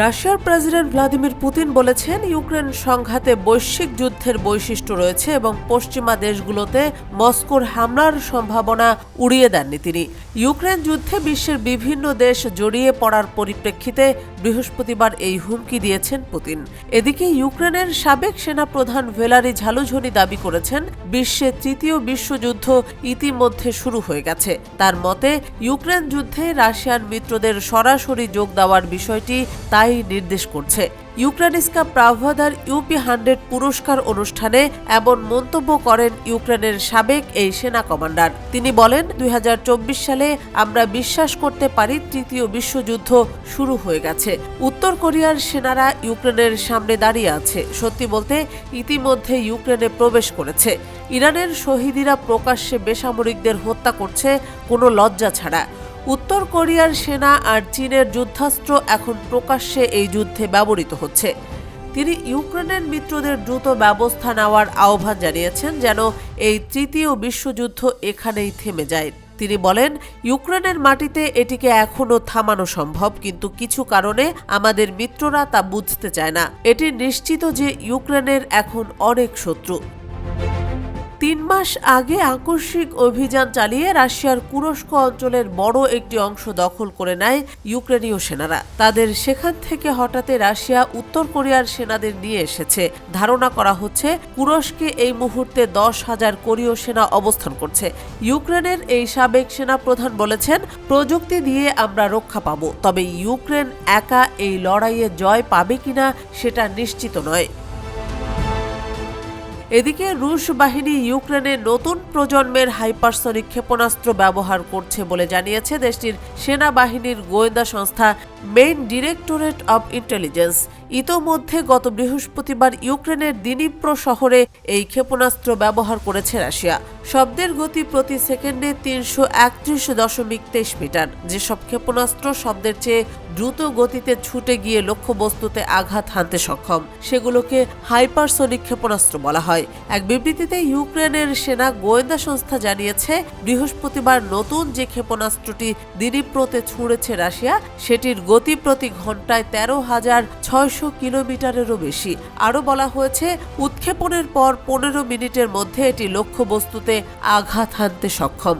রাশিয়ার president Vladimir Putin বলেছেন, Ukraine সংঘাতে বৈশ্বিক যুদ্ধের বৈশিষ্ট্য রয়েছে এবং পশ্চিমা দেশগুলোতে মস্কোর হামলার সম্ভাবনা উড়িয়ে দেননি তিনি। ইউক্রেন যুদ্ধে বিশ্বের বিভিন্ন দেশ জড়িয়ে পড়ার পরিপ্রেক্ষিতে বৃহস্পতিবার এই হুমকি দিয়েছেন পুতিন। এদিকে ইউক্রেনের সাবেক সেনাপ্রধান ভ্যালেরি ঝালুঝনি দাবি করেছেন, বিশ্বে তৃতীয় বিশ্বযুদ্ধ ইতিমধ্যে শুরু হয়ে গেছে। তার মতে, ইউক্রেন যুদ্ধে রাশিয়ান মিত্রদের সরাসরি যোগ দেওয়ার বিষয়টি তাই নির্দেশ করছে। ইউক্রেনিস্কা প্রাভাদার UP100 পুরস্কার অনুষ্ঠানে এমন মন্তব্য করেন ইউক্রেনের সাবেক এই সেনা কমান্ডার। তিনি বলেন, 2024 সালে আমরা বিশ্বাস করতে পারি তৃতীয় বিশ্বযুদ্ধ শুরু হয়ে গেছে। উত্তর কোরিয়ার সেনারা ইউক্রেনের সামনে দাঁড়িয়ে আছে। সত্যি বলতে, ইতিমধ্যে ইউক্রেনে প্রবেশ করেছে। ইরানের শহীদিরা প্রকাশ্যে বেসামরিকদের হত্যা করছে কোনো লজ্জা ছাড়া। উত্তর কোরিয়ার সেনা আর চীনের যুদ্ধাস্ত্র এখন প্রকাশ্যে এই যুদ্ধে ব্যবহৃত হচ্ছে। তিনি ইউক্রেনের মিত্রদের দ্রুত ব্যবস্থা নেওয়ার আহ্বান জানিয়েছেন, যেন এই তৃতীয় বিশ্বযুদ্ধ এখানেই থেমে যায়। তিনি বলেন, ইউক্রেনের মাটিতে এটিকে এখনও থামানো সম্ভব, কিন্তু কিছু কারণে আমাদের মিত্ররা তা বুঝতে চায় না। এটি নিশ্চিত যে ইউক্রেনের এখন অনেক শত্রু। 3 মাস আগে আকস্মিক অভিযান চালিয়ে রাশিয়ার কুরস্ক অঞ্চলের বড় একটি অংশ দখল করে নেয় ইউক্রেনীয় সেনারা। তাদের সেখান থেকে হঠাতে রাশিয়া উত্তর কোরিয়ার সেনাদের নিয়ে এসেছে। ধারণা করা হচ্ছে, কুরস্কে এই মুহূর্তে 10,000 কোরীয় সেনা অবস্থান করছে। ইউক্রেনের এই সাবেক সেনাপ্রধান বলেছেন, প্রযুক্তি দিয়ে আমরা রক্ষা পাব, তবে ইউক্রেন একা এই লড়াইয়ে জয় পাবে কিনা সেটা নিশ্চিত নয়। এদিকে রুশ বাহিনী ইউক্রেনে নতুন প্রজন্মের হাইপারসনিক ক্ষেপণাস্ত্র ব্যবহার করছে বলে জানিয়েছে দেশটির সেনাবাহিনীর গোয়েন্দা সংস্থা মেইন ডিরেক্টরেট অব ইন্টেলিজেন্স। ইতোমধ্যে গত বৃহস্পতিবার ইউক্রেনের দিনিপ্রো শহরে এই ক্ষেপণাস্ত্র ব্যবহার করেছে রাশিয়া। শব্দের গতি প্রতি সেকেন্ডে 331.23 মিটার। যেসব ক্ষেপণাস্ত্র শব্দের চেয়ে দ্রুত গতিতে ছুটে গিয়ে লক্ষ্যবস্তুতে আঘাত হানতে সক্ষম, সেগুলোকে হাইপারসনিক ক্ষেপণাস্ত্র বলা হয়। এক বিবৃতিতে ইউক্রেনের সেনা গোয়েন্দা সংস্থা জানিয়েছে, বৃহস্পতিবার নতুন যে ক্ষেপণাস্ত্রটি দিনিপ্রোতে ছুঁড়েছে রাশিয়া, সেটির গতি প্রতি ঘন্টায় 13,600 কিলোমিটারেরও বেশি। আরও বলা হয়েছে, উৎক্ষেপণের পর 15 মিনিটের মধ্যে এটি লক্ষ্যবস্তুতে আঘাত হানতে সক্ষম।